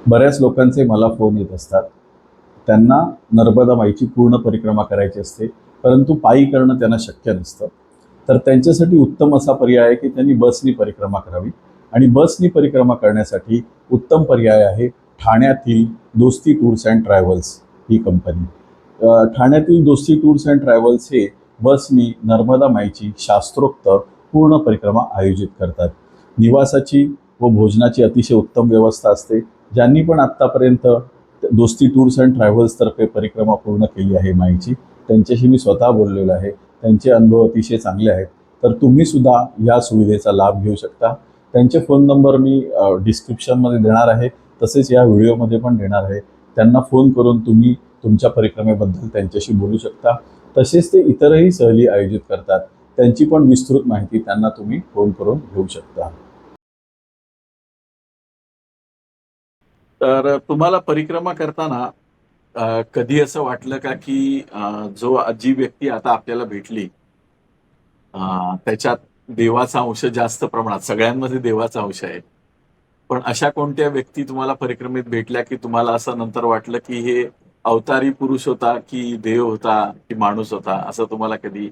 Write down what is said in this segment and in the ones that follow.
बऱ्याच लोकांचे मला फोन येत असतात. त्यांना नर्मदा माईची पूर्ण परिक्रमा करायची असते, परंतु पायी करणं त्यांना शक्य नसतं. तर त्यांच्यासाठी उत्तम असा पर्याय आहे की त्यांनी बसनी परिक्रमा करावी आणि बसनी परिक्रमा करण्यासाठी उत्तम पर्याय आहे ठाण्यातील दोस्ती tours and travels he company. ठाण्यातील दोस्ती टूर्स अँड ट्रॅव्हल्स हे बसनी नर्मदा माईची शास्त्रोक्त पूर्ण परिक्रमा आयोजित करतात. निवासाची व भोजनाची अतिशय उत्तम व्यवस्था असते. ज्यांनी पण आत्तापर्यंत दोस्ती टूर्स अँड ट्रॅव्हल्सतर्फे परिक्रमा पूर्ण केली आहे माईची, त्यांच्याशी मी स्वतः बोललेलो आहे. त्यांचे अनुभव अतिशय चांगले आहेत. तर तुम्ही सुद्धा या सुविधेचा लाभ घेऊ शकता. त्यांचे फोन नंबर मी डिस्क्रिप्शनमध्ये देणार आहे, तसेच या व्हिडिओमध्ये पण देणार आहे. त्यांना फोन करून तुम्ही तुमच्या परिक्रमेबद्दल त्यांच्याशी बोलू शकता. तसेच ते इतरही सहली आयोजित करतात. त्यांची पण विस्तृत माहिती त्यांना तुम्ही फोन करून घेऊ शकता. तर तुम्हाला परिक्रमा करताना कधी असं वाटलं का की जी व्यक्ती आता आपल्याला भेटली त्याच्यात देवाचा अंश जास्त प्रमाणात, सगळ्यांमध्ये देवाचा अंश आहे. पण अशा कोणत्या व्यक्ती तुम्हाला परिक्रमेत भेटल्या की तुम्हाला असं नंतर वाटलं की हे अवतारी पुरुष होता की देव होता की माणूस होता, असं तुम्हाला कधी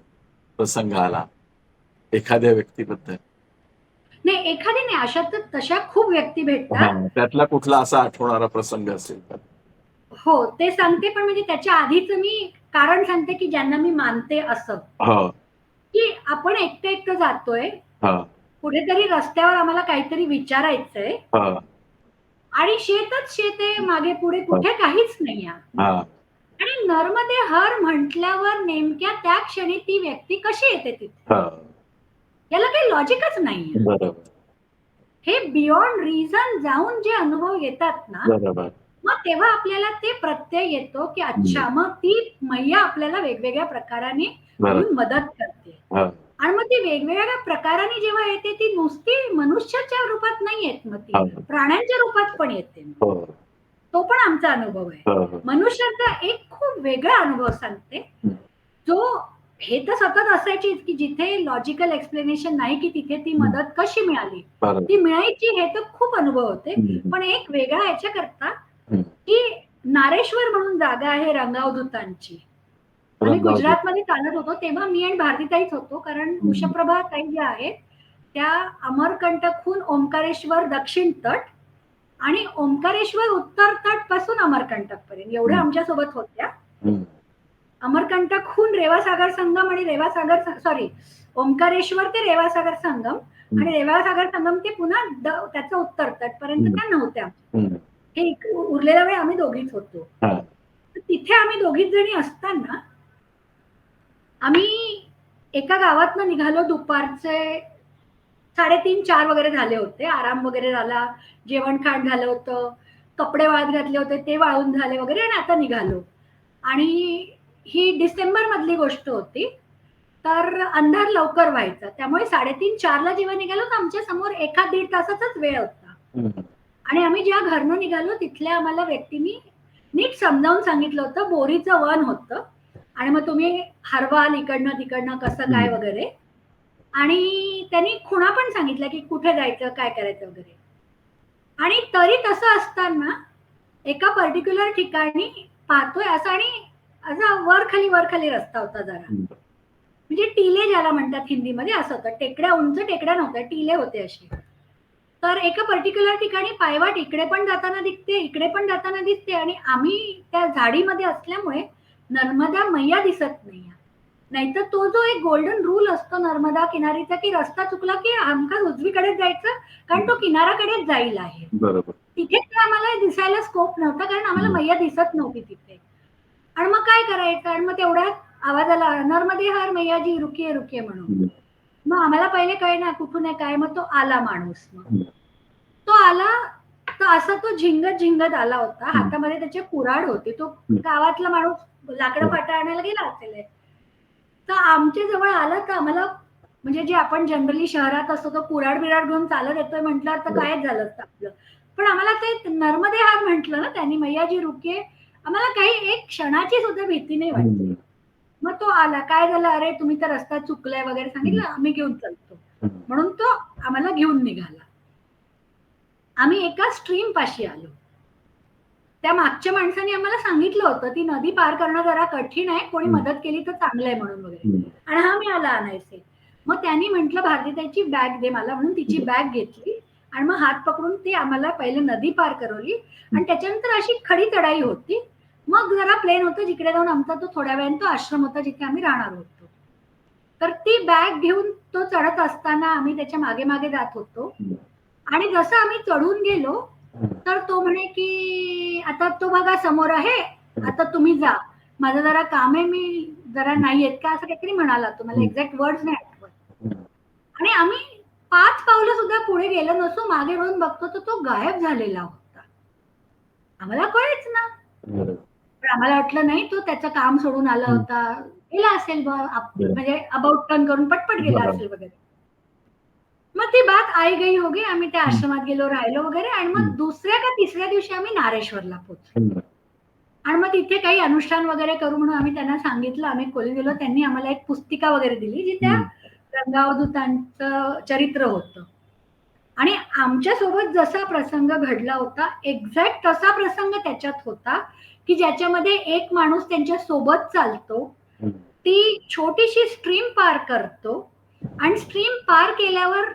प्रसंग आला एखाद्या व्यक्तीबद्दल? नाही, एखादी नाही, अशा तर तशा खूप व्यक्ती भेटतात. त्यातला कुठला असा आठवणारा प्रसंग असेल तर? हो, ते सांगते, पण म्हणजे त्याच्या आधीच मी कारण सांगते, की ज्यांना मी मानते असं. हो. की आपण एकटं-एकटं जातोय. हां. कुठेतरी रस्त्यावर आम्हाला काहीतरी विचारायचंय. हां. आणि शेतच शेत आहे, मागे-पुढे हां. कुठे काहीच नाहीये. हां. आणि नरमध्ये हर म्हटल्यावर नेमक्या त्या क्षणी ती व्यक्ती कशी येते तिथे? हां. याला काही लॉजिकच नाहीये. बरोबर. हे बियॉन्ड रिझन जाऊन जे अनुभव येतात ना, बरोबर. मग तेव्हा आपल्याला ते प्रत्यय येतो, की हं. अच्छा मग ती मैया आपल्याला वेगवेगळ्या प्रकाराने बरोबर. येऊन मदत करते. हां. आणि मग ती वेगवेगळ्या प्रकाराने जेव्हा येते, ती नुसती मनुष्याच्या रूपात नाही येत, मग ती हां. प्राण्यांच्या रूपात पण येते. हो. तो पण आमचा अनुभव आहे. हो, हो. मनुष्याचा एक खूप वेगळा अनुभव सांगते, हं. जो हे तर सतत असायचीच, की जिथे लॉजिकल एक्सप्लेनेशन नाही, की तिथे ती हं. मदत कशी मिळाली? बरोबर. ती मिळायची हे तर खूप अनुभव होते. हं, हं. पण एक वेगळा याच्याकरता, हं. की नारेश्वर म्हणून जागा आहे रंगावधूतांची. आम्ही रंगावली. गुजरातमध्ये चालत होतो, तेव्हा मी आणि भारतीताईच होतो. कारण हं. उषाप्रभा ताई ज्या आहेत, त्या अमरकंटकहून ओंकारेश्वर दक्षिण तट आणि ओंकारेश्वर उत्तर तट पासून अमरकंटकपर्यंत एवढ्या हं. आमच्यासोबत होत्या. हं. अमरकंटकहून रेवासागर संगम आणि रेवासागर सॉरी ओंकारेश्वर ते रेवासागर संगम हं. आणि रेवासागर संगम ते पुन्हा त्याचं उत्तर तटपर्यंत हं. त्या नव्हत्या. हं. हे उरलेला वेळ आम्ही दोघीच होतो. हां. तर तिथे आम्ही दोघीच जणी असताना आम्ही एका गावातनं निघालो दुपारचे 3:30-4 वगैरे झाले होते. आराम वगैरे झाला, जेवण-खाण झालं होतं, कपडे वाळत घातले होते, ते वाळून झाले वगैरे आणि आता निघालो. आणि ही डिसेंबरमधली गोष्ट होती. तर अंधार लवकर व्हायचा. त्यामुळे 3:30-4 ला जेव्हा निघालो, तर आमच्या समोर 1-1.5 तासाचाच वेळ होता. हं. आणि आम्ही ज्या घरनं निघालो, तिथल्या आम्हाला व्यक्तींनी नीट समजावून सांगितलं होतं, बोरीचं वन होतं आणि मग तुम्ही हरवाल इकडनं-तिकडनं कसं काय हं. वगैरे. आणि त्यांनी खुणा पण सांगितल्या, की कुठे जायचं, काय करायचं वगैरे. आणि तरी तसं असताना एका पर्टिक्युलर ठिकाणी पाहतोय असं आणि असा वर-खाली, वर-खाली रस्ता होता जरा. हं. म्हणजे टिले ज्याला म्हणतात हिंदीमध्ये असं होतं. टेकड्या, उंच टेकड्या नव्हत्या, टिले होते असे. तर एका पर्टिक्युलर ठिकाणी पायवाट इकडे पण जाताना दिसते, इकडे पण जाताना दिसते आणि आम्ही त्या झाडीमध्ये असल्यामुळे नर्मदा मैया दिसत नाहीये. नाहीतर तो जो एक गोल्डन रूल असतो नर्मदा किनारीचा, की रस्ता चुकला की हमखास उजवीकडेच जायचं, कारण तो किनाऱ्याकडेच जाईल आहे. बरोबर. तिथे ते आम्हाला दिसायला स्कोप नव्हता, कारण आम्हाला हं. मैया दिसत नव्हती तिथे. आणि मग काय करायचं? आणि मग तेवढ्यात आवाज आला, "नर्मदे हर मैया जी रुकिये, रुकिये" म्हणून. हं. मग आम्हाला पहिले कळेना कुठून आहे काय, मग तो आला माणूस मग. हं. तो आला, तर असा तो झिंगत-झिंगत आला होता. हं. हातामध्ये त्याचे कुऱ्हाड होती. तो हं. गावातला माणूस लाकडं हं. फाटा आणायला गेला असेल. तर आमच्या जवळ आला तर आम्हाला म्हणजे जे आपण जनरली शहरात असतो तो कुऱ्हाड-बिऱ्हाड घेऊन चालत येतोय म्हटल्यावर तर हो. कायच झालं असतं आपलं. पण आम्हाला ते नर्मदे हार म्हटलं ना त्यांनी, मैया जी रुकिये, आम्हाला काही एक क्षणाची सुद्धा भीती नाही वाटली. हं. मग तो आला, "काय झालं? अरे तुम्ही तर रस्ता चुकलाय" वगैरे हं. सांगितलं. आम्ही घेऊन चालतो. हं. म्हणून तो आम्हाला घेऊन निघाला. आम्ही एका स्ट्रीम पाशी आलो. त्या मागच्या माणसाने आम्हाला सांगितलं होतं ती नदी पार करणं जरा कठीण आहे, कोणी मदत केली तर चांगलं आहे म्हणून वगैरे. आणि हा मी आला आणायचे. मग त्यांनी म्हटलं भारतीताईची बॅग दे मला म्हणून तिची बॅग घेतली आणि मग हात पकडून ती आम्हाला पहिले नदी पार करवली आणि त्याच्यानंतर अशी खडी चढाई होती. मग जरा प्लेन होतं जिकडे जाऊन आमचा तो थोड्या वेळाने तो आश्रम होता जिथे आम्ही राहणार होतो. तर ती बॅग घेऊन तो चढत असताना आम्ही त्याच्या मागे मागे जात होतो आणि जसं आम्ही चढून गेलो तर तो म्हणे की आता तो बघा समोर आहे, आता तुम्ही जा, माझं जरा काम आहे, मी जरा नाही येत का असं काहीतरी म्हणाला. तो मला एक्झॅक्ट वर्ड्स नाही आठवत. आणि आम्ही 5 पावलं सुद्धा पुढे गेलो नसो, मागे वळून बघतो तर तो गायब झालेला होता. आम्हाला कळेच ना. पण आम्हाला वाटलं नाही तो त्याचं काम सोडून आला होता, गेला असेल म्हणजे अबाउट टर्न करून पटपट गेला असेल वगैरे. मग ती बात आई गई हो गई. आम्ही त्या आश्रमात गेलो, राहिलो वगैरे आणि मग दुसऱ्या का तिसऱ्या दिवशी आम्ही नारेश्वरला पोहोचलो. आणि मग तिथे काही अनुष्ठान वगैरे करू म्हणून आम्ही त्यांना सांगितलं, आम्ही खोलीत गेलो. त्यांनी आम्हाला एक पुस्तिका वगैरे दिली जी त्या गंगावधूतांचं चरित्र होतं. आणि आमच्यासोबत जसा प्रसंग घडला होता एक्झॅक्ट तसा प्रसंग त्याच्यात होता की ज्याच्यामध्ये एक माणूस त्यांच्या सोबत चालतो, ती छोटीशी स्ट्रीम पार करतो आणि स्ट्रीम पार केल्यावर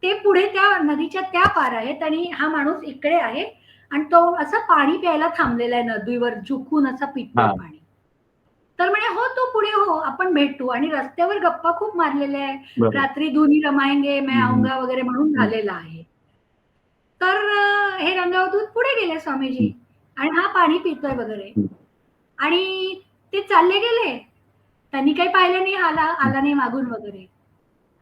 ते पुढे त्या नदीच्या त्या पार आहेत आणि हा माणूस इकडे आहे आणि तो असं पाणी प्यायला थांबलेला आहे नदीवर झुकून असा पितो पाणी. तर म्हणे हो तू पुढे हो आपण भेटू. आणि रस्त्यावर गप्पा खूप मारलेल्या आहे, रात्री धुनी रमाएंगे मैं आऊंगा वगैरे म्हणून झालेला आहे. तर हे रंगावधूत पुढे गेले स्वामीजी आणि हा पाणी पितोय वगैरे आणि ते चालले गेले. त्यांनी काही पाहिलं नाही, आला नाही मागून वगैरे.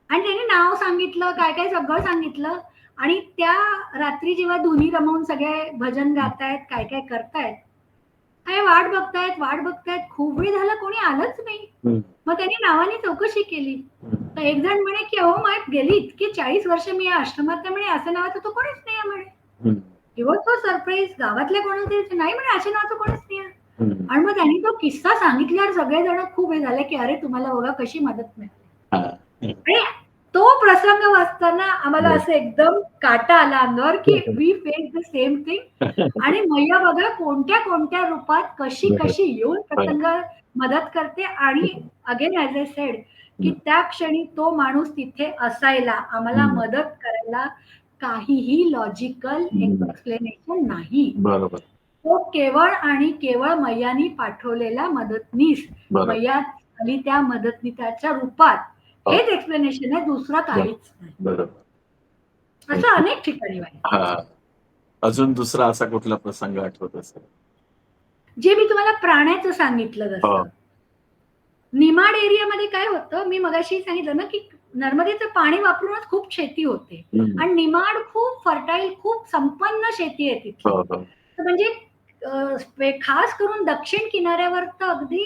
आणि त्यांनी नाव सांगितलं, काय काय सगळं सांगितलं. आणि त्या रात्री जेव्हा धुनी रमवून सगळे भजन गातायत, काय काय करतायत, काय वाट बघतायत, खूप वेळ झाला कोणी आलंच नाही. मग त्यांनी नावाने चौकशी केली तर एक जण म्हणे की अहो मग गेली इतकी 40 वर्ष मी या आश्रमात, तर म्हणे असं नावाचं तो कोणीच नाही म्हणे. किंवा तो सरप्राईज गावातल्या कोणाला नाही म्हणे अशा नावाचं कोणीच नाही. आणि मग त्यांनी तो किस्सा सांगितल्यावर सगळेजण खूप हे झाले की अरे तुम्हाला बघा कशी मदत मिळाली. आणि तो प्रसंग वाचताना आम्हाला असं एकदम काटा आला अंगावर की we face the same thing. आणि मैया बघा कोणत्या कोणत्या रूपात कशी कशी येऊन प्रसंग मदत करते. आणि अगेन ऍज अ सेड की त्या क्षणी तो माणूस तिथे असायला, आम्हाला मदत करायला काहीही लॉजिकल एक्सप्लेनेशन नाही. बरोबर. तो केवळ आणि केवळ मैयानी पाठवलेला मदतनीस, मैया आली त्या मदतनीसाच्या रूपात, हेच एक्सप्लेनेशन आहे, दुसरा काहीच नाही. बरोबर. असं अनेक ठिकाणी आहे. अजून दुसरा असा कुठला प्रसंग आठवत असेल? जे मी तुम्हाला प्राण्याचं सांगितलं जसं निमाड एरियामध्ये काय होतं, मी मगाशी सांगितलं ना की नर्मदेचं पाणी वापरूनच खूप शेती होते आणि निमाड खूप फर्टाईल, खूप संपन्न शेती आहे तिथे. तर म्हणजे खास करून दक्षिण किनाऱ्यावर तर अगदी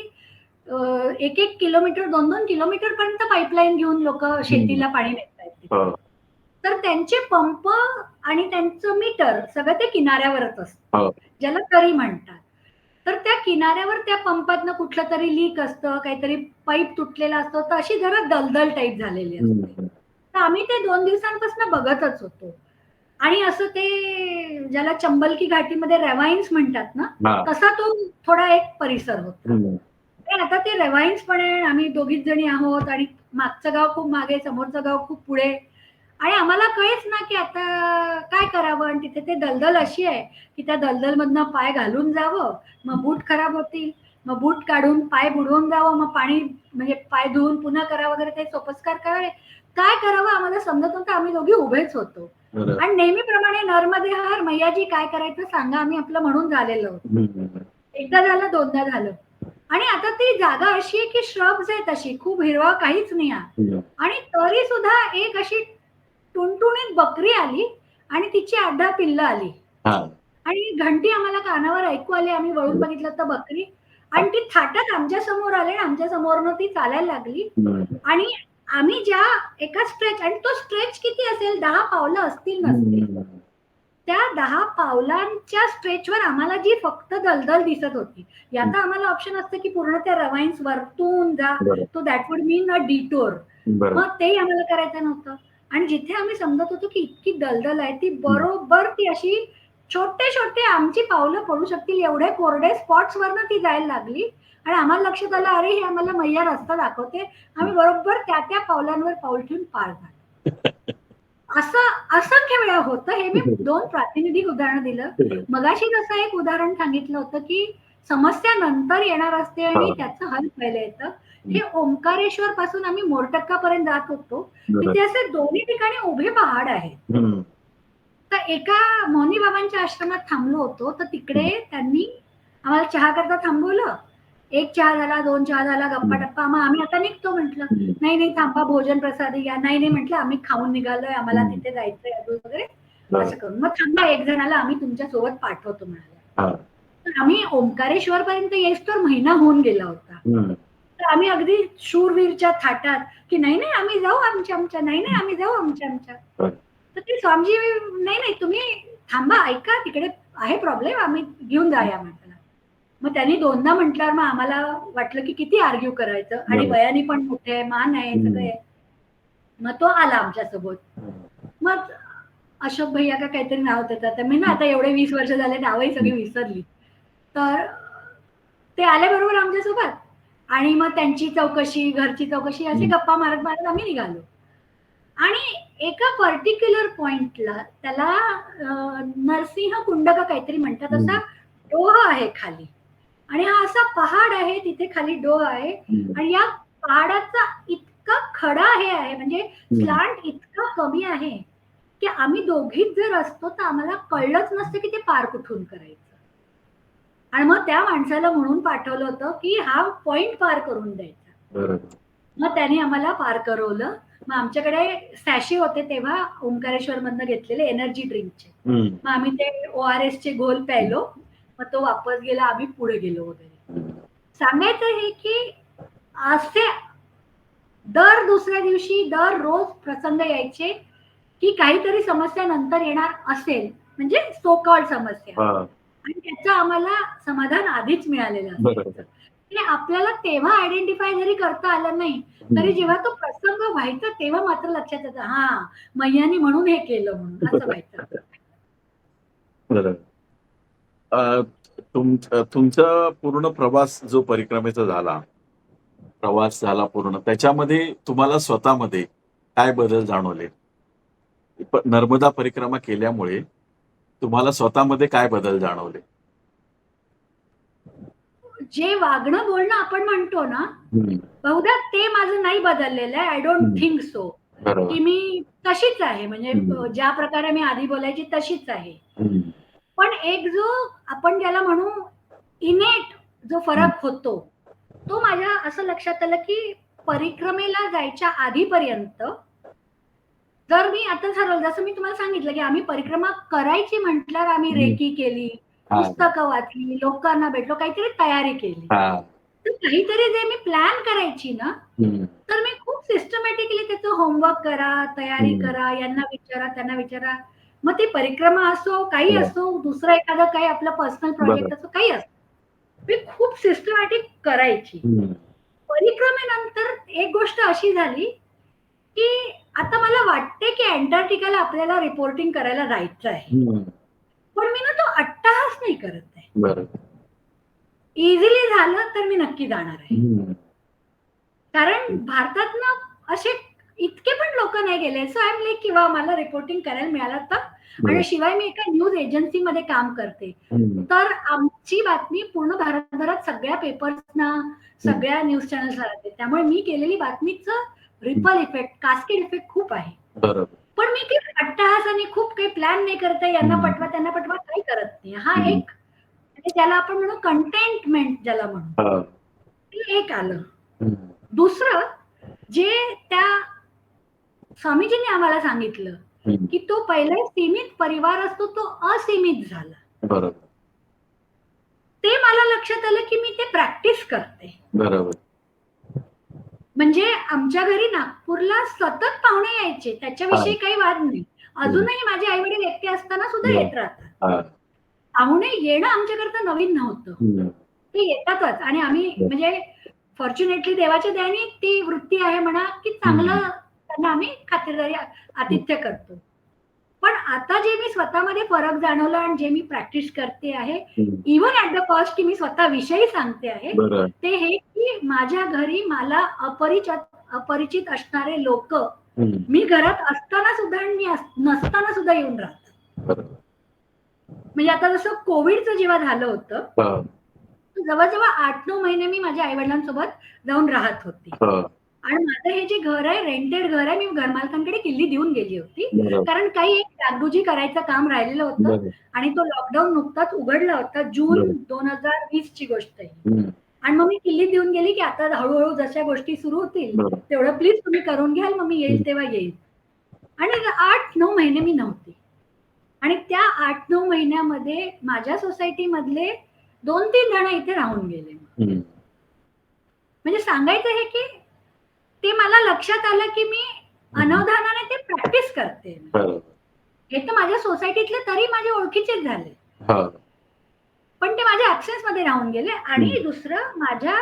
1-1 किलोमीटर 2-2 किलोमीटर पर्यंत पाईपलाईन घेऊन लोक शेतीला पाणी नेतात. तर त्यांचे पंप आणि त्यांचं मीटर सगळं ते किनाऱ्यावरच असतं, ज्याला तरी म्हणतात. तर त्या किनाऱ्यावर त्या पंपातनं कुठलं तरी लीक असतं, काहीतरी पाईप तुटलेला असतो, तर अशी जरा दलदल टाईप झालेली असते. तर आम्ही ते 2 दिवसांपासून बघतच होतो. आणि असं ते ज्याला चंबलकी घाटीमध्ये रेवाईन्स म्हणतात ना, तसा तो थोडा एक परिसर होता. आता ते रेवाईन्स पण आहे, आम्ही दोघीच जणी आहोत आणि मागचं गाव खूप मागे, समोरचं गाव खूप पुढे. आणि आम्हाला कळेच ना की आता काय करावं. आणि तिथे ते दलदल अशी आहे की त्या दलदलमधनं पाय घालून जावं, मग बूट खराब होतील, मग बूट काढून पाय बुडवून जावं, मग पाणी म्हणजे पाय धुवून पुन्हा करा वगैरे, ते सोपस्कार करावे. काय करावं आम्हाला समजत नव्हतं. आम्ही दोघी उभेच होतो आणि नेहमीप्रमाणे नरमध्ये हर मैयाजी काय करायचं सांगा आम्ही आपलं म्हणून झालेलं होतं. एकदा झालं, दोनदा झालं. आणि आता ती जागा अशी आहे की श्रब्स आहेत, अशी खूप हिरवा काहीच नाही आहे. आणि तरी सुद्धा एक अशी टुणटुणीत बकरी आली आणि तिची 8-10 पिल्लं आली आणि घंटी आम्हाला कानावर ऐकू आली. आम्ही वळून बघितलं तर बकरी, आणि ती थाटात आमच्या समोर आली आणि आमच्या समोरनं ती चालायला लागली. आणि आम्ही ज्या एका स्ट्रेच, आणि तो स्ट्रेच किती असेल, 10 पावलं असतील नसतील, त्या 10 पावलांच्या स्ट्रेचवर आम्हाला जी फक्त दलदल दिसत होती. याचा आम्हाला ऑप्शन असतं की पूर्ण त्या रवाईन्स वरतून जा, तो that would mean a detour. मग तेही आम्हाला करायचं नव्हतं. आणि जिथे आम्ही समजत होतो की इतकी दलदल आहे, ती बरोबर ती अशी छोटे छोटे आमची पावलं पडू शकतील एवढे कोरडे स्पॉट्स वरनं ती जायला लागली आणि आम्हाला लक्षात आलं, अरे हे आम्हाला मैया रस्ता दाखवते. आम्ही बरोबर त्या त्या पावलांवर पाऊल ठेवून पार झालो. असं असंख्य वेळा होतं. हे मी 2 प्रातिनिधिक उदाहरणं दिलं. मगाशी जसं एक उदाहरण सांगितलं होतं, की समस्या नंतर येणार असते आणि त्याचं हल पहिलं येतं. हे ओंकारेश्वर पासून आम्ही मोरटक्कापर्यंत जात होतो. तिथे असे दोन्ही ठिकाणी उभे पहाड आहेत. तर एका मौनी बाबांच्या आश्रमात थांबलो होतो, तर तिकडे त्यांनी आम्हाला चहा करता थांबवलं. 1 चहा झाला, 2 चहा झाला, गप्पा-टप्पा. मग आम्ही आता निघतो म्हटलं. नाही, नाही थांबा, भोजन प्रसादी घ्या. नाही, नाही म्हटलं, आम्ही खाऊन निघालोय, आम्हाला तिथे जायचंय अजून वगैरे असं करून. मग थांबा, 1 जणाला आम्ही तुमच्या सोबत पाठवतो म्हणाले. तर आम्ही ओंकारेश्वर पर्यंत येईस्तोवर महिना होऊन गेला होता. तर आम्ही अगदी शूरवीरच्या थाटात, की नाही, नाही आम्ही जाऊ आमच्या, नाही, नाही आम्ही जाऊ आमच्या. तर ते स्वामीजी, नाही, नाही तुम्ही थांबा, ऐका, तिकडे आहे प्रॉब्लेम, आम्ही घेऊन जाऊया म्हटलं. मग त्यांनी 2दा म्हटल्यावर मग आम्हाला वाटलं की किती आर्ग्यू करायचं आणि वयाने पण मोठे आहे, मान आहे, सगळं आहे. मग तो आला आमच्यासोबत. मग अशोक भैया का काहीतरी नाव त्याचं, तर मी ना आता एवढे 20 वर्ष झाले नावही सगळी विसरली. तर ते आल्याबरोबर आमच्यासोबत आणि मग त्यांची चौकशी, घरची चौकशी असे गप्पा मारत मारत आम्ही निघालो. आणि एका पर्टिक्युलर पॉइंटला त्याला नरसिंह कुंड का काहीतरी म्हणतात, असा डोह आहे खाली आणि हा असा पहाड आहे, तिथे खाली डोह आहे आणि या पहाडाचा इतका खडा आहे म्हणजे स्लांट इतका कमी आहे की आम्ही दोघीच जर असतो तर आम्हाला कळलंच नसतं की ते पार कुठून करायचं. आणि मग त्या माणसाला म्हणून पाठवलं होतं की हा पॉइंट पार करून द्यायचा. मग त्याने आम्हाला पार करवलं. मग आमच्याकडे सॅशे होते तेव्हा ओंकारेश्वर मधनं घेतलेले एनर्जी ड्रिंकचे. मग आम्ही ते ORS चे घोल प्यायलो. मग तो वापस गेला, आम्ही पुढे गेलो वगैरे. सांगायचं हे की असे दर दुसऱ्या दिवशी दररोज प्रसंग यायचे की काहीतरी समस्या नंतर येणार असेल, म्हणजे सो कॉल्ड समस्या, आणि त्याचं आम्हाला समाधान आधीच मिळालेलं असायचं. आपल्याला तेव्हा आयडेंटिफाय जरी करता आलं नाही तरी जेव्हा तो प्रसंग व्हायचा तेव्हा मात्र लक्षात येतं, हा मैयानी म्हणून हे केलं म्हणून असं व्हायचं. तुमचा पूर्ण प्रवास जो परिक्रमेचा प्रवास झाला पूर्ण, त्याच्यामध्ये तुम्हाला स्वतःमध्ये काय बदल जाणवले? नर्मदा परिक्रमा केल्यामुळे तुम्हाला स्वतःमध्ये काय बदल जाणवले? जे वागणं बोलणं आपण म्हणतो ना, बहुधा ते माझं नाही बदललेलं आहे. आय डोंट थिंक सो की मी तशीच आहे, म्हणजे ज्या प्रकारे मी आधी बोलायची तशीच आहे. पण एक जो आपण ज्याला म्हणू इनेट जो फरक होतो तो माझ्या असं लक्षात आलं की परिक्रमेला जायच्या आधीपर्यंत जर मी आता ठरवलं, जसं मी तुम्हाला सांगितलं की आम्ही परिक्रमा करायची म्हटल्यावर आम्ही रेकी केली, पुस्तकं वाचली, लोकांना भेटलो, काहीतरी तयारी केली. तर काहीतरी जे मी प्लॅन करायची ना, तर मी खूप सिस्टमॅटिकली त्याचं होमवर्क करा, तयारी करा, यांना विचारा, त्यांना विचारा. मग ती परिक्रमा असो, काही असो, दुसरं एखादं काही आपलं पर्सनल प्रोजेक्ट असो, काही असो, मी खूप सिस्टमॅटिक करायची. परिक्रमेनंतर एक गोष्ट अशी झाली की आता मला वाटते की अंटार्क्टिकाला आपल्याला रिपोर्टिंग करायला जायचं आहे, पण मी ना तो अट्टाहास नाही करत आहे. इझिली झालं तर मी नक्की जाणार आहे, कारण भारतात ना असे इतके पण लोक नाही गेले. सो आय एम लाईक किंवा मला रिपोर्टिंग करायला मिळालं तर. आणि शिवाय मी एका न्यूज एजन्सीमध्ये काम करते, तर आमची बातमी पूर्ण भारतभरात सगळ्या पेपर्सना, सगळ्या न्यूज चॅनल्सला राहते. त्यामुळे मी केलेली बातमीचं रिपल इफेक्ट, कास्केड इफेक्ट खूप आहे. पण मी काही अट्टहासाने खूप काही प्लॅन नाही करते, यांना पटवा त्यांना पटवा, काही करत नाही. हा एक ज्याला आपण म्हणू कंटेंटमेंट ज्याला म्हणू, ते एक आलं. दुसरं जे त्या स्वामीजींनी आम्हाला सांगितलं की तो पहिला सीमित परिवार असतो तो असीमित झाला. ते मला लक्षात आलं की मी ते प्रॅक्टिस करते. म्हणजे आमच्या घरी नागपूरला सतत पाहुणे यायचे, त्याच्याविषयी काही वाद नाही. अजूनही माझे आई वडील एकटे असताना सुद्धा येत राहतात. पाहुणे येणं आमच्याकरता नवीन नव्हतं, ते येतातच. आणि आम्ही म्हणजे फॉर्च्युनेटली देवाच्या दयाने ती वृत्ती आहे म्हणा की चांगलं त्यांना आम्ही खातिरदारी आतिथ्य करतो. पण आता जे मी स्वतःमध्ये फरक जाणवला आणि जे मी प्रॅक्टिस करते आहे, हम्म. इव्हन ॲट द कॉस्ट की मी स्वतः विषयी सांगते आहे, बरं. ते हे की माझ्या घरी मला अपरिचित असणारे लोक हम्म. मी घरात असताना सुद्धा आणि मी नसताना सुद्धा येऊन राहतात. बरं. म्हणजे आता जसं कोविडचं जेव्हा झालं होतं, हा. जवळजवळ 8-9 महिने मी माझ्या आई वडिलांसोबत जाऊन राहत होती. हा. आणि माझं हे जे घर आहे, रेंटेड घर आहे, मी घरमालकांकडे किल्ली देऊन गेली होती. बरं. कारण काही एक डागडुजी करायचं काम राहिलेलं होतं बरं. आणि तो लॉकडाऊन नुकताच उघडला होता. जून बरं. 2020 ची गोष्ट आहे. हम्म. आणि मग मी किल्ली देऊन गेली की आता हळूहळू जशा गोष्टी सुरू होतील बरं. तेवढं प्लीज तुम्ही करून घ्याल, मग मी येईल तेव्हा येईल. आणि 8-9 महिने मी नव्हती. आणि त्या 8-9 महिन्यामध्ये माझ्या सोसायटीमधले 2-3 जण इथे राहून गेले. हम्म. म्हणजे सांगायचं हे की ते मला लक्षात आलं की मी अनवधानाने ते प्रॅक्टिस करते. बरं. हे तर माझ्या सोसायटीतले तरी माझे ओळखीचेच झाले, हा. पण ते माझ्या ऍब्सेन्स मध्ये राहून गेले. आणि दुसरं, माझ्या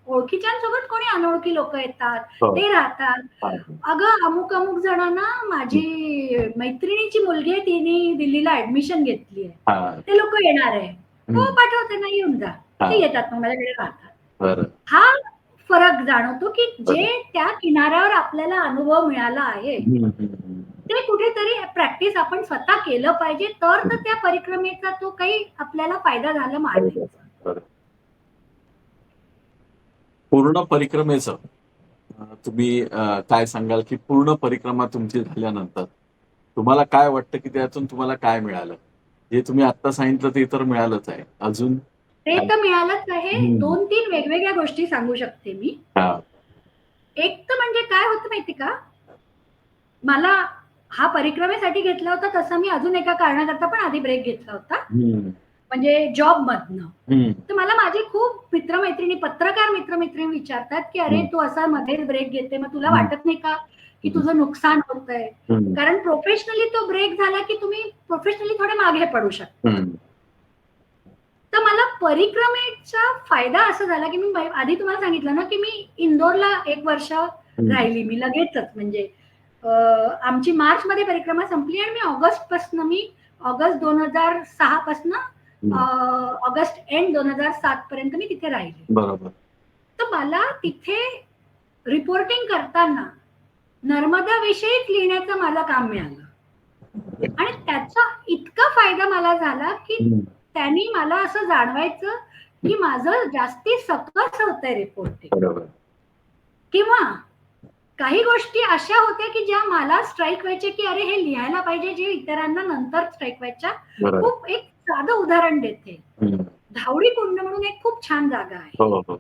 ओळखीच्यांसोबत कोणी अनोळखी लोक येतात, हो. ते राहतात. हा. अगं अमुक जणांना माझी मैत्रिणीची मुलगी आहे, तिने दिल्लीला ऍडमिशन घेतली आहे, हा. ते लोक येणार आहे, हो हम्म. पाठवते ना, येऊन जा. हा. ते येतात, मग माझ्याकडे राहतात. बरं. हा फरक जाणवतो की जे बरं. त्या किनाऱ्यावर आपल्याला अनुभव मिळाला आहे हम्म. हम्म. ते कुठेतरी प्रॅक्टिस आपण स्वतः केलं पाहिजे, तर त्या परिक्रमेचा तो काही आपल्याला फायदा झाला मानायचा. बरं. पूर्ण परिक्रमेचं तुम्ही काय सांगाल की पूर्ण परिक्रमा तुमची झाल्यानंतर तुम्हाला काय वाटतं की त्यातून तुम्हाला काय मिळालं? जे तुम्ही आता सांगितलं ते तर मिळालंच आहे, अजून ते तर मिळालंच आहे. हम्म. 2-3 वेगवेगळ्या गोष्टी सांगू शकते मी. हा. एक तर म्हणजे काय होतं माहिती का, मला हा परिक्रमेसाठी घेतला होता, तसा मी अजून एका कारणाकरता पण आधी ब्रेक घेतला होता, हम्म. म्हणजे जॉब मधनं. हम्म. तर मला माझे खूप मित्रमैत्रिणी, पत्रकार मित्रमैत्रिणी विचारतात की अरे तू असा मध्येच ब्रेक घेते, मग तुला वाटत नाही का की तुझं नुकसान होतंय? हम्म. कारण प्रोफेशनली तो ब्रेक झाला की तुम्ही प्रोफेशनली थोडे मागे पडू शकता. हम्म. तर मला परिक्रमेचा फायदा असा झाला की मी आधी तुम्हाला सांगितलं ना की मी इंदोरला 1 वर्ष राहिली. मी लगेचच म्हणजे आमची मार्च मध्ये परिक्रमा संपली आणि मी ऑगस्ट 2006 पासून ऑगस्ट एंड 2007 पर्यंत मी तिथे राहिली. बरोबर. तर मला तिथे रिपोर्टिंग करताना नर्मदा विषयीच लिहिण्याचं मला काम मिळालं आणि त्याचा इतका फायदा मला झाला की त्यांनी मला असं जाणवायचं की माझं जास्ती सकस होतंय रिपोर्टिंग. बरोबर. किंवा काही गोष्टी अशा होत्या की ज्या मला स्ट्राईक व्हायचे की अरे हे लिहायला पाहिजे, जे इतरांना नंतर स्ट्राईक व्हायच्या. बरोबर. खूप एक साधं उदाहरण देते. धावडी कुंड म्हणून एक खूप छान जागा आहे, हो हो.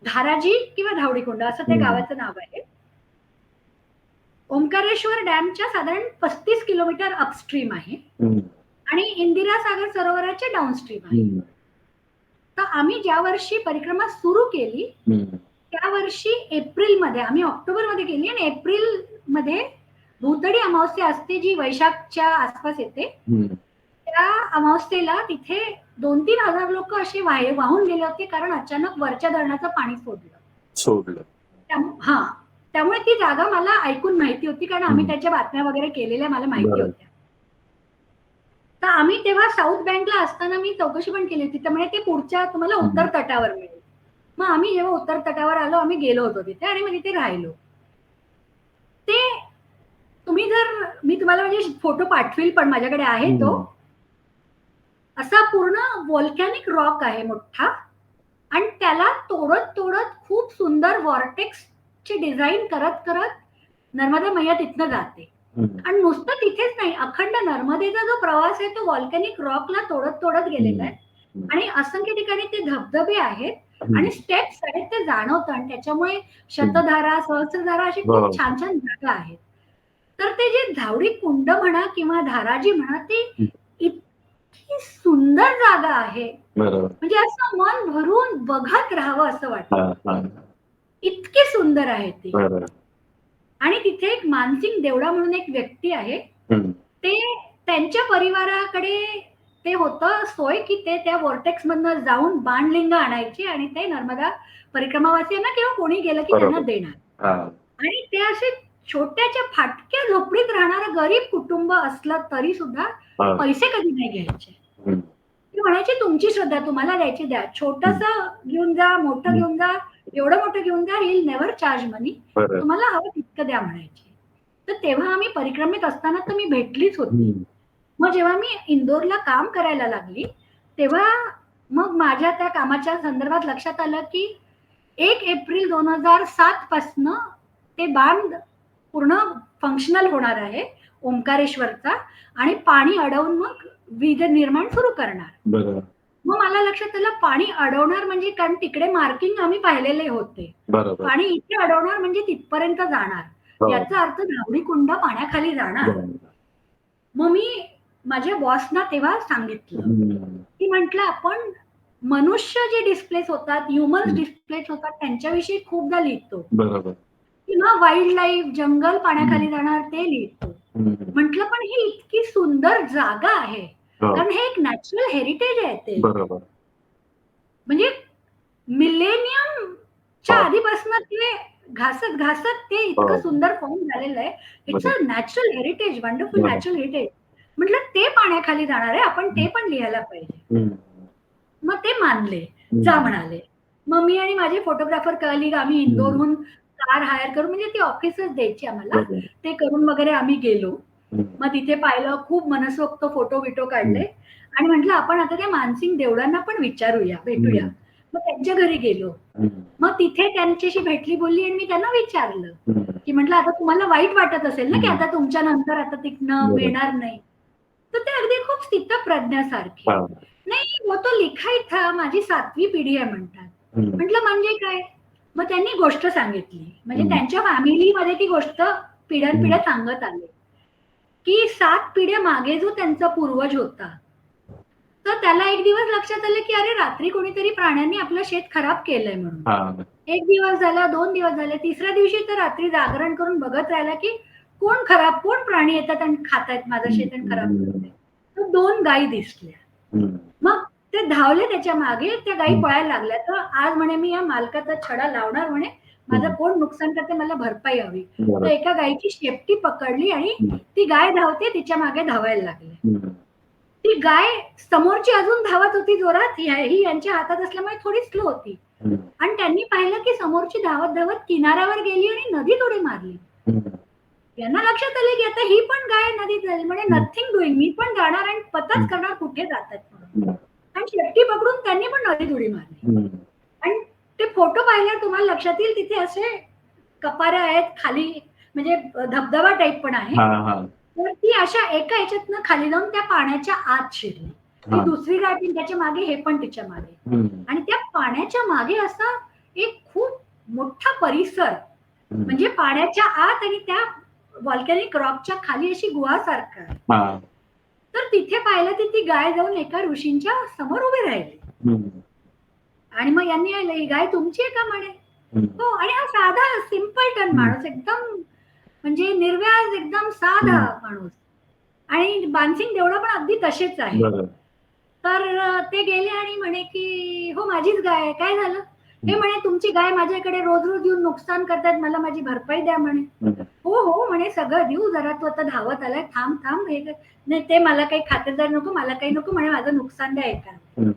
धाराजी किंवा धावडी कुंड असं त्या गावाचं नाव आहे. ओंकारेश्वर डॅमच्या साधारण 35 किलोमीटर अपस्ट्रीम आहे आणि इंदिरा सागर सरोवराच्या डाऊनस्ट्रीम आहे. तर आम्ही ज्या वर्षी परिक्रमा सुरू केली त्या वर्षी एप्रिलमध्ये, आम्ही ऑक्टोबरमध्ये केली आणि एप्रिलमध्ये भूतडी अमावस्या असते जी वैशाखच्या आसपास येते. त्या अमावस्येला तिथे 2-3 हजार लोक असे वाहून गेले होते कारण अचानक वरच्या धरणाचं पाणी सोडलं. हा, त्यामुळे ती जागा मला ऐकून माहिती होती कारण आम्ही त्याच्या बातम्या वगैरे केलेल्या मला माहिती होत्या. तर आम्ही तेव्हा साऊथ बँकला असताना मी चौकशी पण केली होती, त्यामुळे ते पुढच्या तुम्हाला उत्तर तटावर मिळेल. मग आम्ही जेव्हा उत्तर तटावर आलो, आम्ही गेलो होतो तिथे आणि मग तिथे राहिलो. ते तुम्ही जर, मी तुम्हाला म्हणजे फोटो पाठवील पण माझ्याकडे आहे तो, असा पूर्ण व्हॉल्कॅनिक रॉक आहे मोठा आणि त्याला तोडत खूप सुंदर वॉर्टेक्सची डिझाईन करत नर्मदा मैया तिथनं जाते. आणि नुसतं तिथेच नाही, अखंड नर्मदेचा जो प्रवास आहे तो व्हॉल्कॅनिक रॉकला तोडत गेलेला आहे आणि असंख्य ठिकाणी ते धबधबे आहेत आणि स्टेप्स आहेत, ते जाणवतं आणि त्याच्यामुळे शतधारा, सहस्रधारा अशी खूप छान जागा आहेत. तर ते जे धावडी कुंड म्हणा किंवा धाराजी म्हणा, ते इतकी सुंदर जागा आहे, म्हणजे असं मन भरून बघत राहावं असं वाटतं, इतकी सुंदर आहे ती. आणि तिथे एक मानसिंग देवडा म्हणून एक व्यक्ती आहे, ते त्यांच्या परिवाराकडे ते होतं सोय की ते त्या वॉर्टेक्स मधनं जाऊन बाणलिंग आणायची आणि ते नर्मदा परिक्रमावासियांना किंवा कोणी गेलं की त्यांना देणार. आणि ते असे छोट्याच्या फाटक्या झोपडीत राहणारं गरीब कुटुंब असलं तरी सुद्धा हा. पैसे कधी नाही घ्यायचे. हम्म. ते म्हणायचे तुमची श्रद्धा तुम्हाला द्यायची द्या, छोटस घेऊन जा, मोठं घेऊन जा, एवढं मोठं घेऊन जा, ही नेव्हर चार्ज मनी, बरं. तुम्हाला हवं तितकं द्या म्हणायचे. तर तेव्हा आम्ही परिक्रमेत असताना तर मी भेटलीच होती. हम्म. मग जेव्हा मी इंदोरला काम करायला लागली तेव्हा मग माझ्या त्या कामाच्या संदर्भात लक्षात आलं की 1 एप्रिल 2007 पासनं ते बांध पूर्ण फंक्शनल होणार आहे ओंकारेश्वरचा, आणि पाणी अडवून मग वीज निर्माण सुरू करणार. बरं. मग मला लक्षात आलं पाणी अडवणार म्हणजे, कारण तिकडे मार्किंग आम्ही पाहिलेले होते, बरोबर. पाणी इथे अडवणार म्हणजे तिथपर्यंत जाणार, हो. याचा अर्थ धावडी कुंड पाण्याखाली जाणार. बरं. मग मी माझ्या बॉसना तेव्हा सांगितलं हम्म. की म्हटलं आपण मनुष्य जे डिस्प्लेस होतात, ह्युमन्स डिस्प्लेस होतात त्यांच्याविषयी खूपदा लिहितो, बरोबर. किंवा वाईल्ड लाईफ, जंगल पाण्याखाली जाणार ते लिहितो. हम्म. म्हटलं पण ही इतकी सुंदर जागा आहे, हो. कारण हे एक नॅचरल हेरिटेज आहे ते, बरोबर. म्हणजे मिलेनियमच्या हो. आधीपासून ते घासत घासत ते हो. इतकं सुंदर फॉर्म झालेलं आहे. It's a natural heritage, wonderful बरोबर. Natural heritage. म्हटलं ते पाण्याखाली जाणार आहे, आपण ते पण लिहायला पाहिजे. हम्म. मग ते मानले, जा म्हणाले. मग मी आणि माझे फोटोग्राफर कलीग आम्ही इंदोरहून कार हायर करून, म्हणजे ती ऑफिसच द्यायची आम्हाला, बरोबर. ते करून वगैरे आम्ही गेलो. हम्म. मग तिथे पाहिलं, खूप मनसोक्त फोटो बिटो काढले आणि म्हटलं आपण आता त्या मानसिंग देवळांना पण विचारूया, भेटूया. मग त्यांच्या घरी गेलो. हम्म. मग तिथे त्यांच्याशी भेटली बोलली आणि मी त्यांना विचारलं हम्म. की म्हटलं आता तुम्हाला वाईट वाटत असेल ना की हम्म. आता तुमच्या नंतर आता तिथनं बरोबर. मिळणार नाही. तर ते अगदी खूप स्थितप्रज्ञासारखे, हा. नाही वो तो लिखा ही था, माझी 7वी पिढी आहे म्हणतात. हम्म. म्हटलं म्हणजे काय? मग त्यांनी गोष्ट सांगितली, म्हणजे हम्म. त्यांच्या फॅमिलीमध्ये ती गोष्ट पिढ्यानपिढ्या सांगत आले की 7 पिढ्या मागे जो त्यांचा पूर्वज होता, तर त्याला एक दिवस लक्षात आलं की अरे रात्री कोणीतरी प्राण्यांनी आपलं शेत खराब केलंय म्हणून. हा. 1 दिवस झाला, 2 दिवस झाले, तिसऱ्या दिवशी तर रात्री जागरण करून बघत राहिला की कोण प्राणी येतात आणि खातायत माझं शेत आणि खराब करतायत. तर 2 गायी दिसल्या. हम्म. मग ते धावले त्याच्या मागे, त्या गायी पळायला लागल्या. तर आज म्हणे मी या मालकाचा छडा लावणार, म्हणे माझं कोण नुकसान करते, मला भरपाई हवी. तर बरोबर. एका गायीची शेपटी पकडली आणि ती गाय धावते, तिच्या मागे धावायला लागली. हम्म. ती गाय समोरची अजून धावत होती जोरात, ही यांच्या हातात असल्यामुळे थोडी स्लो होती. हम्म. आणि त्यांनी पाहिलं की समोरची धावत धावत किनाऱ्यावर गेली आणि नदीत उडी मारली. हम्म. यांना लक्षात आले की आता ही पण गाय नदीत जाईल, म्हणजे नथिंग डुईंग, मी पण जाणार आणि पताच करणार कुठे जातात म्हणून. हम्म. आणि शेपटी पकडून त्यांनी पण नदीत उडी मारली. हम्म. आणि ते फोटो पाहिल्यावर तुम्हाला लक्षात येईल, तिथे असे कपाऱ्या आहेत खाली, म्हणजे धबधबा टाईप पण आहे. हा. हा. तर ती अशा एका ह्याच्यातनं खाली जाऊन त्या पाण्याच्या आत शिरली. ती हा. दुसरी गाय पण त्याच्या मागे, हे पण तिच्या मागे. हम्म. आणि त्या पाण्याच्या मागे असा एक खूप मोठा परिसर, हम्म. म्हणजे पाण्याच्या आत आणि त्या व्हॉल्कॅनिक रॉकच्या खाली अशी गुहासारखं आहे. हा. तर तिथे पाहिलं तर ती गाय जाऊन एका ऋषींच्या समोर उभी राहिली. हम्म. आणि मग यांनी आलं, ही गाय तुमची आहे का म्हणे. हम्म. हो. आणि हा साधा सिम्पलटन माणूस, एकदम म्हणजे निर्व्याज, एकदम साधा माणूस. आणि बानसिंग देवळा पण अगदी तसेच आहे. बरोबर. तर ते गेले आणि म्हणे की हो माझीच गाय आहे, काय झालं. हे म्हणे तुमची गाय माझ्याकडे रोज रोज येऊन नुकसान करतात, मला माझी भरपाई द्या म्हणे. हम्म. हो हो म्हणे सगळं देऊ, जरा तू आता धावत आलाय, थांब थांब, हे नाही ते मला काही खातेदार नको, मला काही नको म्हणे, माझं नुकसान द्या एका. हम्म.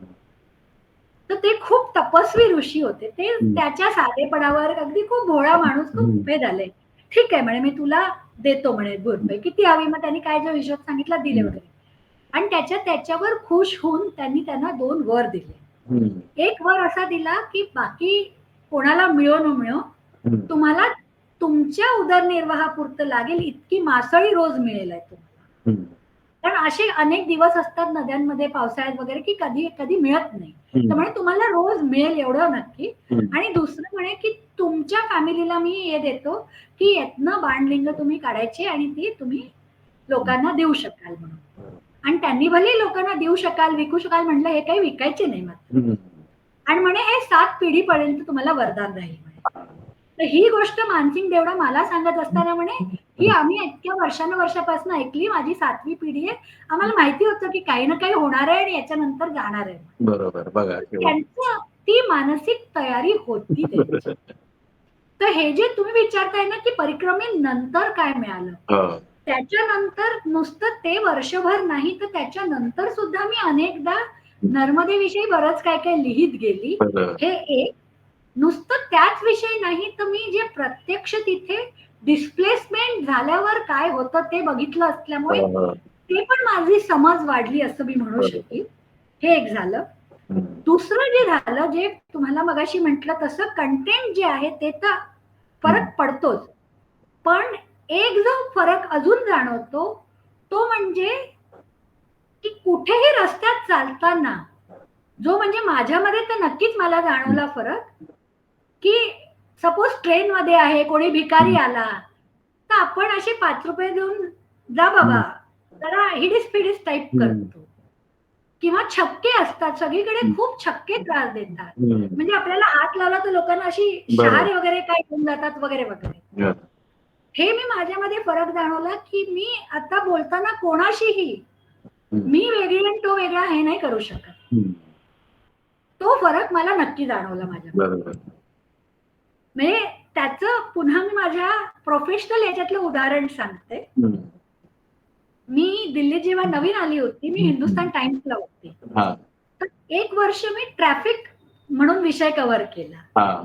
तर ते खूप तपस्वी ऋषी होते. ते त्याच्या साधेपणावर अगदी खूप भोळा माणूस, खूप हे झाले. ठीक आहे म्हणे मी तुला देतो म्हणे भरपाई, किती हवी. मग त्यांनी काय जो हिशोब सांगितला दिले वगैरे. आणि त्याच्यावर खुश होऊन त्यांनी त्यांना 2 वर दिले. हम्म. एक वर असा दिला की बाकी कोणाला मिळो न मिळो, तुम्हाला तुमच्या उदरनिर्वाहापुरतं लागेल इतकी मासळी रोज मिळेल आहे तुम्हाला. हम्म. कारण असे अनेक दिवस असतात नद्यांमध्ये पावसाळ्यात वगैरे की कधी कधी मिळत नाही. तर म्हणे तुम्हाला रोज मिळेल एवढं नक्की. आणि दुसरं म्हणे की तुमच्या फॅमिलीला मी हे देतो की यातनं बाणलिंग तुम्ही काढायचे आणि ती तुम्ही लोकांना देऊ शकाल म्हणून. आणि त्यांनी भले लोकांना देऊ शकाल, विकू शकाल म्हटलं, हे काही विकायचे नाही मात्र. आणि म्हणे हे 7 पिढीपर्यंत तुम्हाला वरदान राहील म्हणे. तर ही गोष्ट मानसिंग देवडा मला सांगत असताना म्हणे ही आम्ही इतक्या वर्षानुवर्षापासून ऐकली, माझी 7वी पिढी आहे, आम्हाला माहिती होतं की काही ना काही होणार आहे आणि याच्यानंतर जाणार आहे. बरोबर. बघा त्यांचं ती मानसिक तयारी होती त्यांची. तर हे जे तुम्ही विचारताय ना की परिक्रमेनंतर काय मिळालं, हा. त्याच्यानंतर नुसतं ते वर्षभर नाही तर त्याच्यानंतर सुद्धा मी अनेकदा नर्मदेविषयी बरंच काय काय लिहित गेली. बरं. हे एक नुसतं त्याच विषयी नाही तर मी जे प्रत्यक्ष तिथे डिस्प्लेसमेंट झाल्यावर काय होतं ते बघितलं असल्यामुळे हा. ते पण माझी समज वाढली असं मी म्हणू बरोबर. शकेल. हे एक झालं. दुसरं जे झालं, जे तुम्हाला मगाशी म्हटलं तसं कंटेंट जे आहे ते तर फरक पडतोच. पण एक जो फरक अजून जाणवतो तो म्हणजे की कुठेही रस्त्यात चालताना जो म्हणजे माझ्यामध्ये तर नक्कीच मला जाणवला फरक, की सपोज ट्रेनमध्ये आहे, कोणी भिकारी आला, तर आपण असे 5 रुपये देऊन जा बाबा, जरा हिडीस-फिडीस टाइप करतो. किंवा छक्के असतात, सगळीकडे खूप छक्के त्रास देतात. म्हणजे आपल्याला हात लावला तर लोकांना अशी शहारे वगैरे काय घेऊन जातात वगैरे वगैरे. हे मी माझ्यामध्ये फरक जाणवला, की मी आता बोलताना कोणाशीही मी वेगळी आणि तो वेगळा हे नाही करू शकत. तो फरक मला नक्की जाणवला माझ्या. बरोबर. म्हणजे त्याचं पुन्हा मी माझ्या प्रोफेशनल याच्यातलं उदाहरण सांगते. मी दिल्लीत जेव्हा नवीन आली होती, मी हिंदुस्तान टाइम्सला होती. हा. तर 1 वर्ष मी ट्रॅफिक म्हणून विषय कव्हर केला. हा.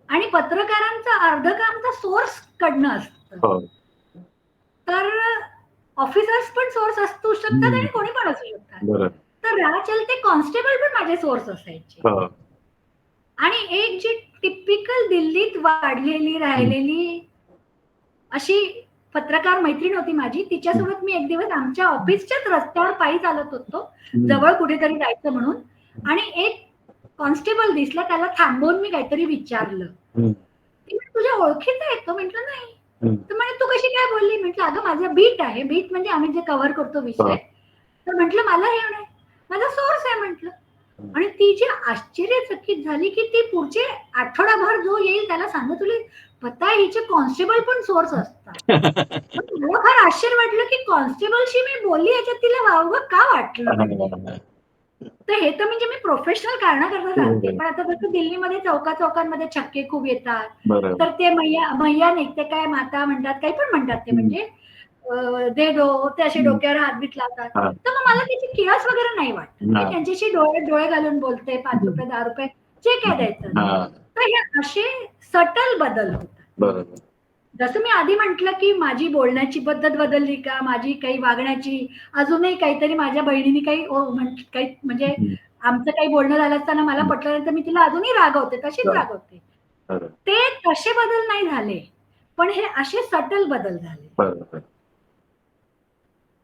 आणि पत्रकारांचं अर्ध काम तर सोर्स कडनं असतं. हो. तर ऑफिसर्स पण सोर्स असू शकतात आणि कोणी पण असू शकतात. बरं. तर राह चलते कॉन्स्टेबल पण माझे सोर्स असायचे. हो. आणि एक जी टिपिकल दिल्लीत वाढलेली राहिलेली अशी पत्रकार मैत्रीण होती माझी, तिच्यासोबत मी एक दिवस आमच्या ऑफिसच्याच रस्त्यावर पायी चालत होतो, जवळ कुठेतरी जायचं म्हणून. आणि एक कॉन्स्टेबल दिसला, त्याला थांबवून मी काहीतरी विचारलं. ती म्हणे, तुझ्या ओळखीचा आहे तो? म्हटलं नाही. तर म्हणे तू कशी काय बोलली? म्हटलं अगं माझं बीट आहे, बीट म्हणजे आम्ही जे कव्हर करतो विषय. तर म्हटलं मला हे नाही, माझा सोर्स आहे म्हटलं. आणि ती जी आश्चर्यचकित झाली की ती पुढचे आठवडाभर जो येईल त्याला सांगत तुला पता आहे हिचे कॉन्स्टेबल पण सोर्स असतात. मला फार आश्चर्य वाटलं की कॉन्स्टेबलशी मी बोलली याच्यात तिला वावगं का वाटलं. तर हे तर म्हणजे मी प्रोफेशनल कारणाकरता सांगते. पण आता जसं दिल्लीमध्ये चौकांमध्ये छक्के खूप येतात, तर ते मैया निघते काय माता म्हणतात, काही पण म्हणतात ते म्हणजे दे दो, ते असे डोक्यावर हातबीत लावतात. तर मग मला त्याची किळस वगैरे नाही वाटत. मी त्यांच्याशी डोळे घालून बोलते, 5 रुपये 10 रुपये जे काय द्यायचं. तर हे असे सटल बदल होतात. बरोबर. जसं मी आधी म्हटलं की माझी बोलण्याची पद्धत बदलली का, माझी काही वागण्याची, अजूनही काहीतरी माझ्या बहिणीने काही म्हणजे आमचं काही बोलणं झालं असताना मला पटलं नाही तर मी तिला अजूनही रागवते, तशीच रागवते. ते तसे बदल नाही झाले, पण हे असे सटल बदल झाले. बरोबर.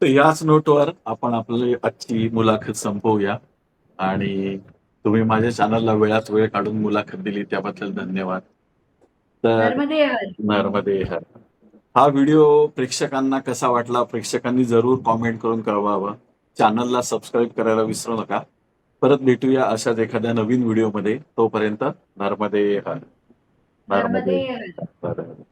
तर याच नोटवर आपण आपली आजची मुलाखत संपवूया. आणि तुम्ही माझ्या चॅनलला वेळात वेळ काढून मुलाखत दिली त्याबद्दल धन्यवाद. तर नर्मदे हर. नर्मदे हर. हा व्हिडिओ प्रेक्षकांना कसा वाटला प्रेक्षकांनी जरूर कॉमेंट करून कळवावं. चॅनलला सबस्क्राईब करायला विसरू नका. परत भेटूया अशाच एखाद्या नवीन व्हिडिओमध्ये. तोपर्यंत नर्मदे हर. नर्मदे हर. बरोबर.